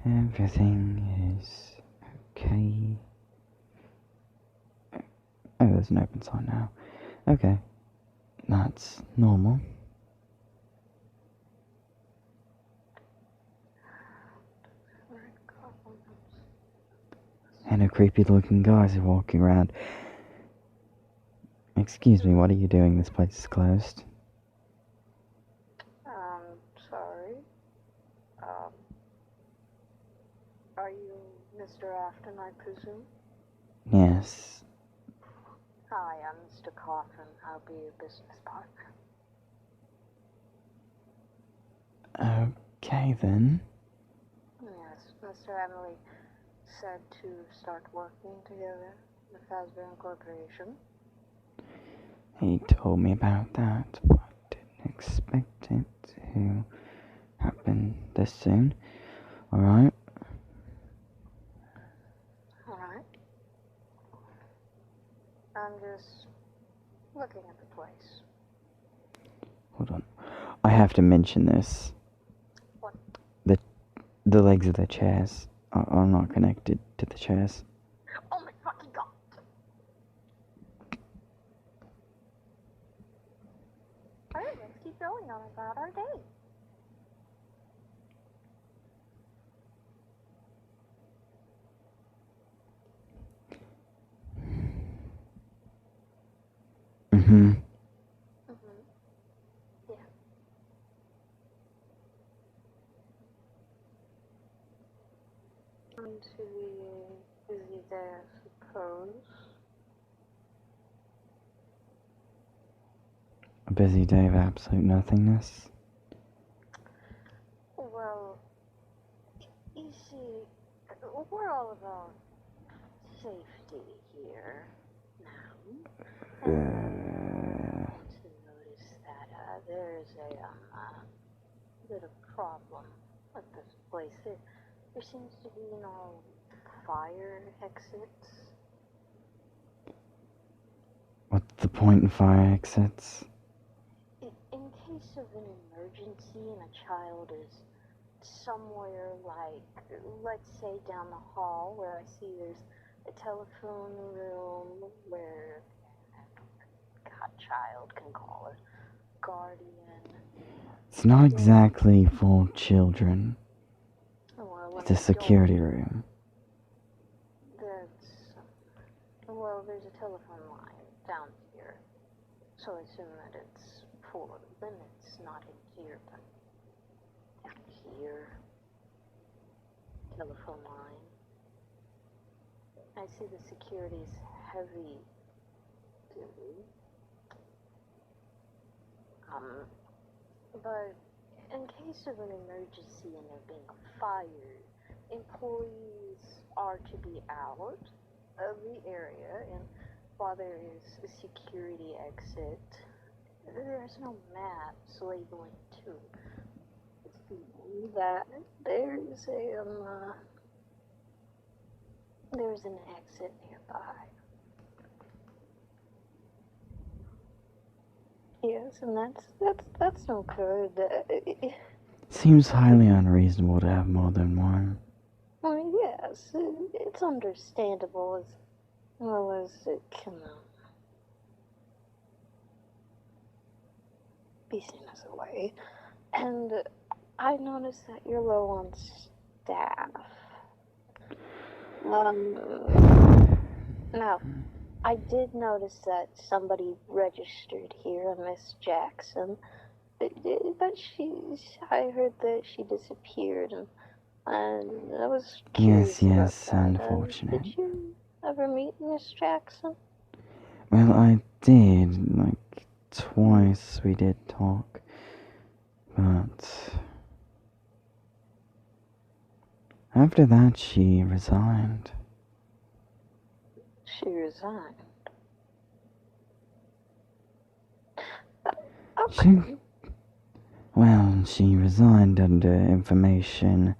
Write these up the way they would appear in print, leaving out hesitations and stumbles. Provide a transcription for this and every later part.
Everything is okay. Oh, there's an open sign now. Okay, that's normal. And a creepy looking guys are walking around. Excuse me, what are you doing? This place is closed. Sorry. Are you Mr. Afton, I presume? Yes. Hi, I'm Mr. Coffin. I'll be your business partner. Okay then. Yes, Mr. Emily said to start working together, the Fazbear Incorporation. He told me about that, but I didn't expect it to happen this soon. Alright. Alright. I'm just looking at the place. Hold on. I have to mention this. What? The legs of the chairs are not connected to the chairs. Oh my fucking god! Alright, let's keep going on about our day. Mm-hmm. Yeah. Going to be a busy day, I suppose. A busy day of absolute nothingness. Well, you see, we're all about safety here now. And to notice that there's a bit of problem with this place. There seems to be no fire exits. What's the point in fire exits? In case of an emergency and a child is somewhere like, let's say down the hall where I see there's a telephone room where godchild can call a guardian. It's not exactly for children. Well, It's a security room. Well, there's a telephone line down here, so I assume that it's for limits, not in here, but down here. Telephone line. I see the security's heavy duty. But in case of an emergency and there being a fire, employees are to be out of the area, and while there is a security exit, there's no maps labeling to that there's an exit nearby. Yes, and that's no good. Seems highly unreasonable to have more than one. Well, yes, it's understandable as well as it can be seen as a way. And I noticed that you're low on staff. Now, I did notice that somebody registered here, a Miss Jackson, but I heard that she disappeared, and I was curious Yes, about that. unfortunate. Did you ever meet Miss Jackson? Well, I did, like, twice we did talk, but after that she resigned. She resigned. Okay. She resigned under information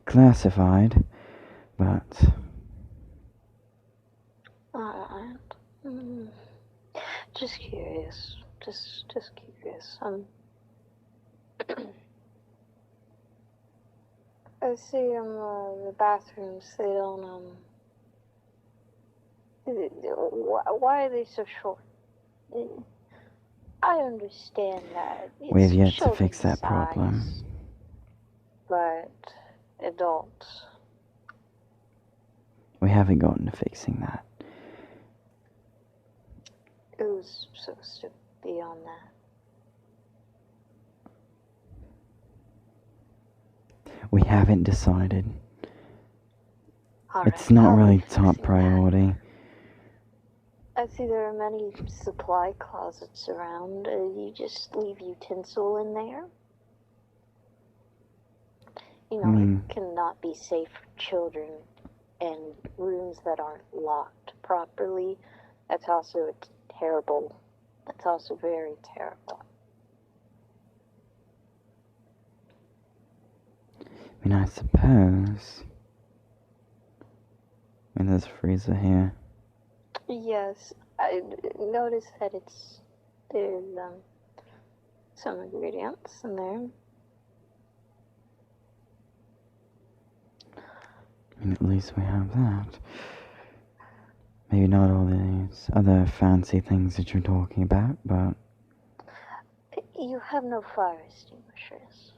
classified, but... Alright. Just curious. Just curious. I see the bathrooms, they don't, why are they so short? I understand that. We have It's yet to fix that children's problem. size, but adults. We haven't gotten to fixing that. It was supposed to be on that. We haven't decided. Alright, It's not I'll be really fixing top that. priority. I see there are many supply closets around. You just leave utensil in there. You know, it cannot be safe for children and rooms that aren't locked properly. That's also terrible. That's also very terrible. I mean, I suppose. I mean, there's a freezer here. Yes, I noticed that there's some ingredients in there. I mean, at least we have that. Maybe not all these other fancy things that you're talking about, but... You have no fire extinguishers.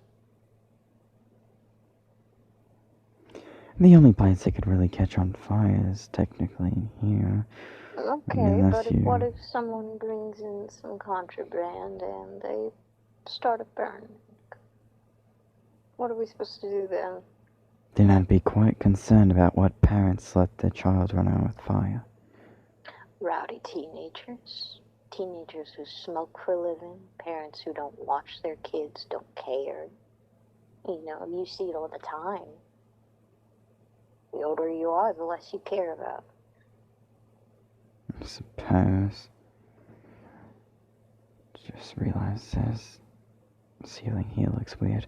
The only place that could really catch on fire is technically here. Okay, but what if someone brings in some contraband and they start a burn? What are we supposed to do then? Then I'd be quite concerned about what parents let their child run out with fire. Rowdy teenagers. Teenagers who smoke for a living. Parents who don't watch their kids, don't care. You know, you see it all the time. The older you are, the less you care about. I suppose. Just realized this ceiling here looks weird.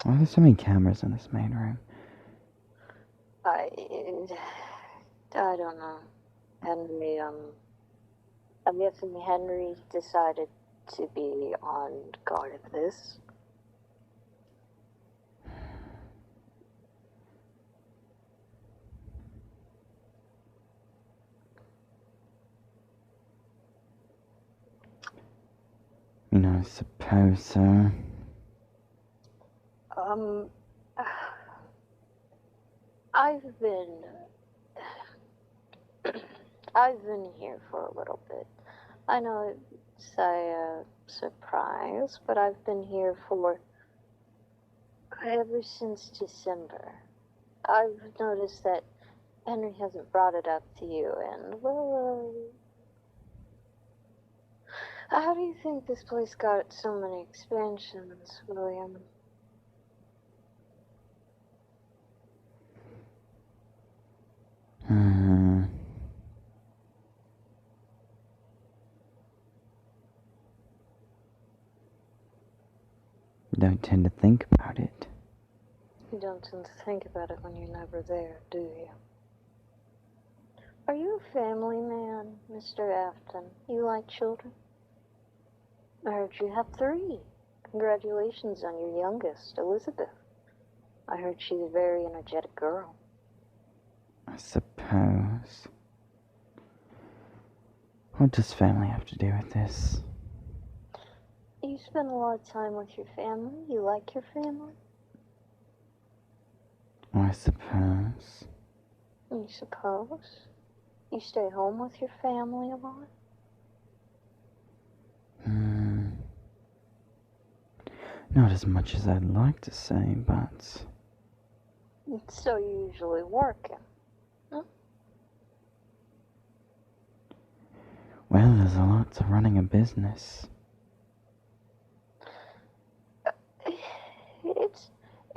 Why are there so many cameras in this main room? I don't know. Henry, I'm guessing Henry decided to be on guard of this. You know, I suppose so. I've been here for a little bit. I know it's a surprise, but I've been here for ever since December. I've noticed that Henry hasn't brought it up to you, and well, how do you think this place got so many expansions, William? Don't tend to think about it. You don't tend to think about it when you're never there, do you? Are you a family man, Mr. Afton? You like children? I heard you have 3. Congratulations on your youngest, Elizabeth. I heard she's a very energetic girl. I suppose. What does family have to do with this? You spend a lot of time with your family? You like your family? I suppose. You suppose? You stay home with your family a lot? Not as much as I'd like to say, but... So you usually working? Huh? Well, there's a lot to running a business.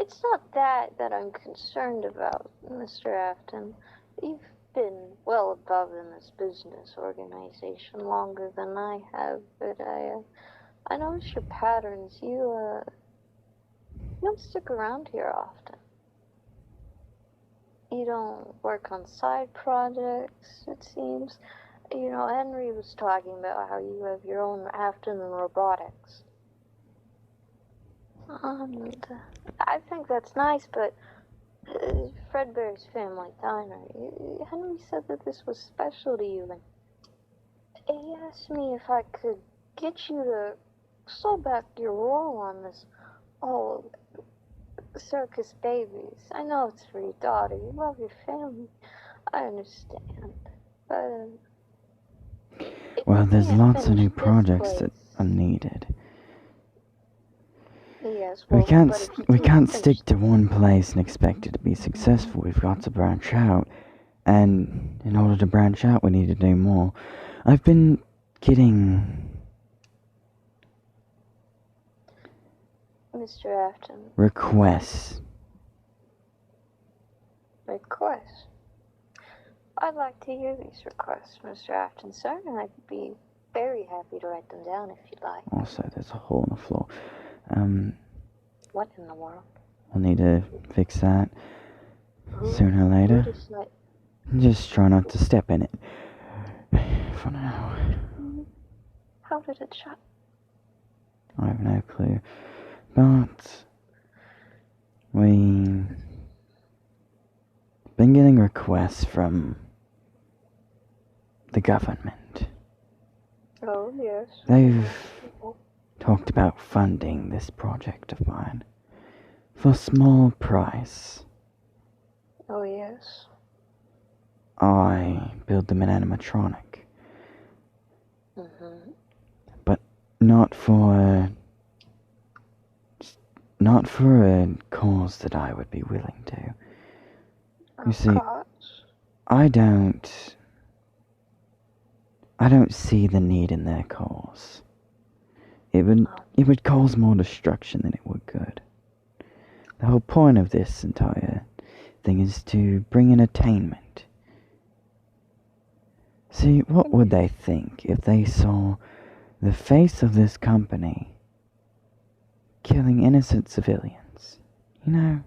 It's not that I'm concerned about, Mr. Afton. You've been well above in this business organization longer than I have, but I notice your patterns. You don't stick around here often. You don't work on side projects, it seems. You know, Henry was talking about how you have your own Afton and robotics. I think that's nice, but Fredbear's family diner. Henry said that this was special to you, and he asked me if I could get you to slow back your roll on this whole circus babies. I know it's for your daughter. You love your family. I understand, but Well, there's lots of new projects that are needed. Yes, We well, we can't stick to one place and expect it to be successful. We've got to branch out. And in order to branch out, we need to do more. I've been getting Mr. Afton. Requests. I'd like to hear these requests, Mr. Afton, sir, and I'd be very happy to write them down if you'd like. Also, there's a hole in the floor. What in the world? I'll need to fix that sooner or later. Just try not to step in it for now. How did it shut? I have no clue. But we've been getting requests from the government. Oh, yes. They've talked about funding this project of mine for a small price. Oh, yes. I build them an animatronic. Mm-hmm. But not for a cause that I would be willing to. You see, I don't see the need in their cause. It would cause more destruction than it would good. The whole point of this entire thing is to bring entertainment. See, what would they think if they saw the face of this company killing innocent civilians? You know?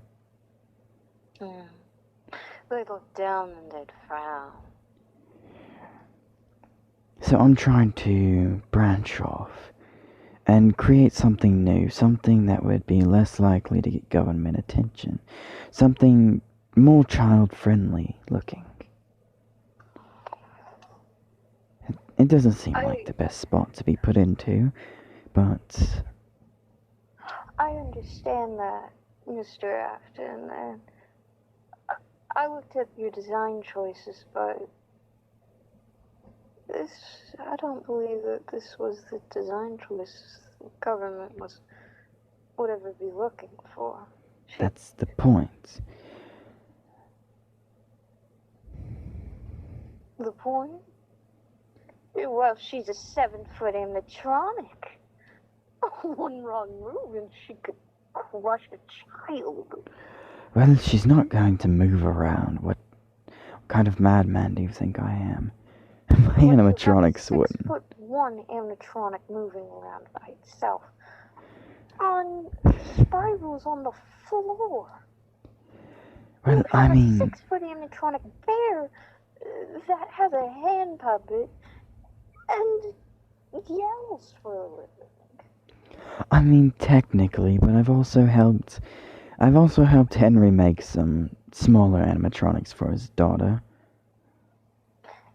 They'd look down and they'd frown. So I'm trying to branch off and create something new, something that would be less likely to get government attention, something more child-friendly looking. It doesn't seem like the best spot to be put into, but I understand that, Mr. Afton, and I looked at your design choices, but I don't believe that this was the design choices the government would ever be looking for. That's the point. The point? Well, she's a 7-foot animatronic. One wrong move and she could crush a child. Well, she's not going to move around. What kind of madman do you think I am? My animatronics wouldn't. 6'1" animatronic moving around by itself. On spirals on the floor. Well, I mean, a 6-foot animatronic bear that has a hand puppet and yells for a living. I mean, technically, but I've also helped Henry make some smaller animatronics for his daughter.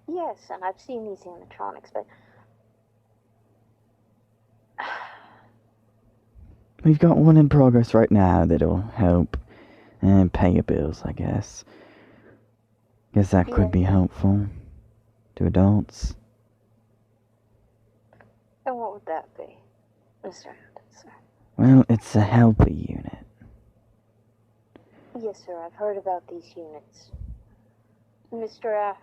Yes, and I've seen these animatronics, but we've got one in progress right now that'll help and pay your bills, I guess. Guess that could be helpful to adults. And what would that be, Mr. Anderson? Well, it's a helper unit. Yes, sir, I've heard about these units. Mr.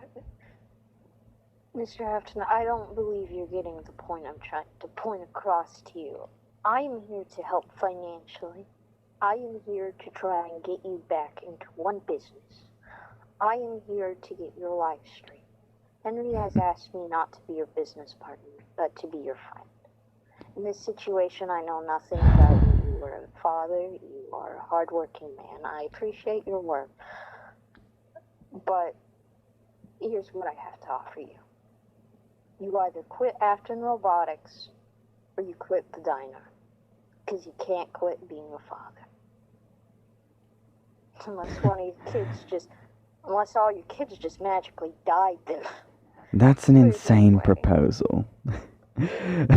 Afton, I don't believe you're getting the point I'm trying to point across to you. I am here to help financially. I am here to try and get you back into one business. I am here to get your life straight. Henry has asked me not to be your business partner, but to be your friend. In this situation, I know nothing about you. You are a father, you are a hardworking man. I appreciate your work. But here's what I have to offer you. You either quit Afton Robotics or you quit the diner. Because you can't quit being a father. Unless one of your kids just... Unless all your kids just magically died, then... That's an insane Anyway. proposal. A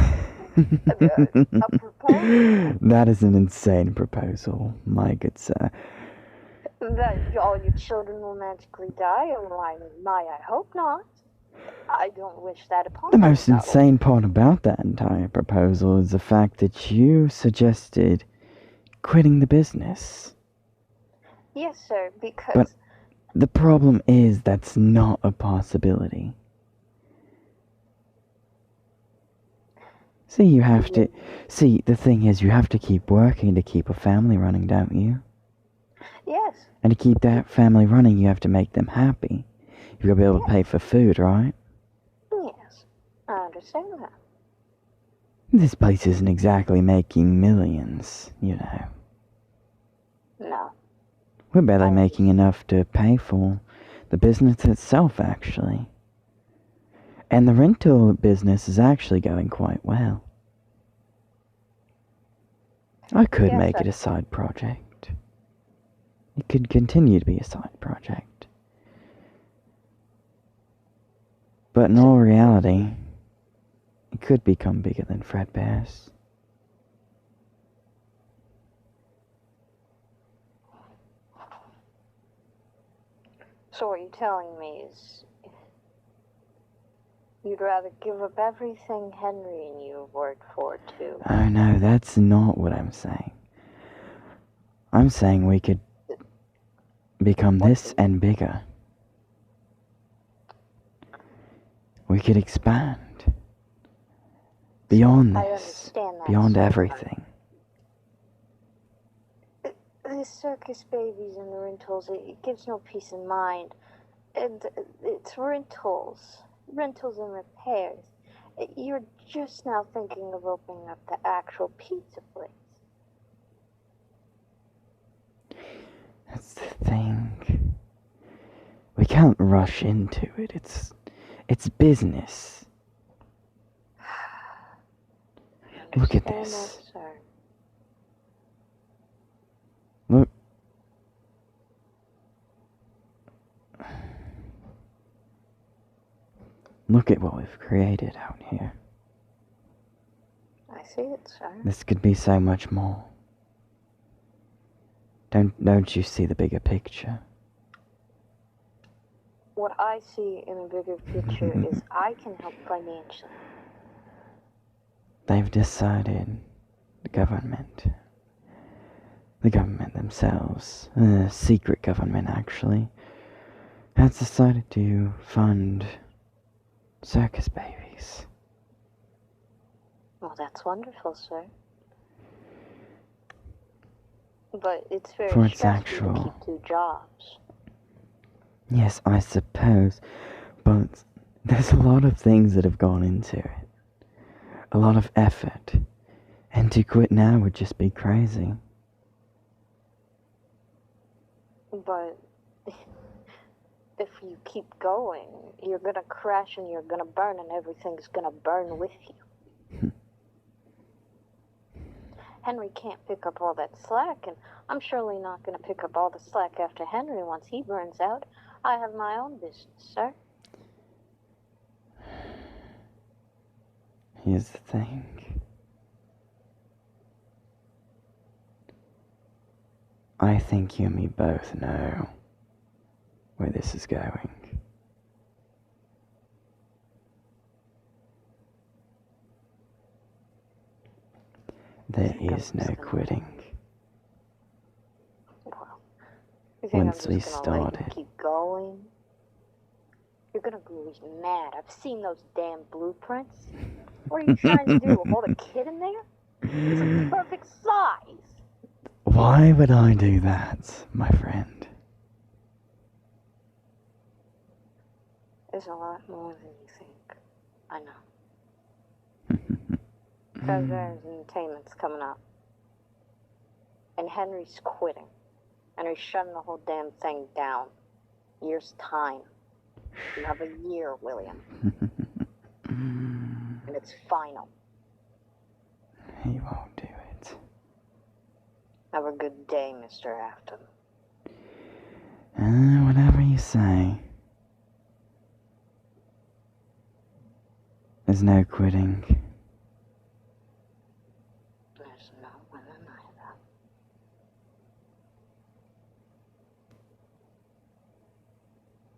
proposal? That is an insane proposal, my good sir. That all your children will magically die? I hope not. I don't wish that upon The most myself. insane part about that entire proposal is the fact that you suggested quitting the business. Yes, sir, because... But the problem is that's not a possibility. See, you have to... See, the thing is, you have to keep working to keep a family running, don't you? Yes. And to keep that family running, you have to make them happy. You've got to be able to pay for food, right? Yes, I understand that. This place isn't exactly making millions, you know. No. We're barely making enough to pay for the business itself, actually. And the rental business is actually going quite well. I could make it a side project. It could continue to be a side project. But in all reality, it could become bigger than Fredbear's. So what you're telling me is you'd rather give up everything Henry and you worked for, too? Oh no, that's not what I'm saying. I'm saying we could become this and bigger. We could expand beyond this, beyond everything. The circus babies and the rentals, it gives no peace of mind. And it's rentals and repairs. You're just now thinking of opening up the actual pizza place. That's the thing. We can't rush into it. It's business. Look at this. Look. Look at what we've created out here. I see it, sir. This could be so much more. Don't you see the bigger picture? What I see in the bigger picture is I can help financially. They've decided, the government themselves, a secret government actually, has decided to fund circus babies. Well, that's wonderful, sir. But it's very stressful to keep 2 jobs. Yes, I suppose, but there's a lot of things that have gone into it. A lot of effort. And to quit now would just be crazy. But if you keep going, you're gonna crash and you're gonna burn and everything's gonna burn with you. Henry can't pick up all that slack, and I'm surely not gonna pick up all the slack after Henry once he burns out. I have my own business, sir. Here's the thing. I think you and me both know where this is going. There is no quitting. Well, Once we started. Keep going. You're gonna be mad. I've seen those damn blueprints. What are you trying to do? Hold a kid in there? It's a perfect size. Why would I do that, my friend? There's a lot more than you think. I know. Fazbear's Entertainment's coming up. And Henry's quitting. Henry's shutting the whole damn thing down. Year's time. You have a year, William. And it's final. He won't do it. Have a good day, Mr. Afton. Whatever you say. There's no quitting.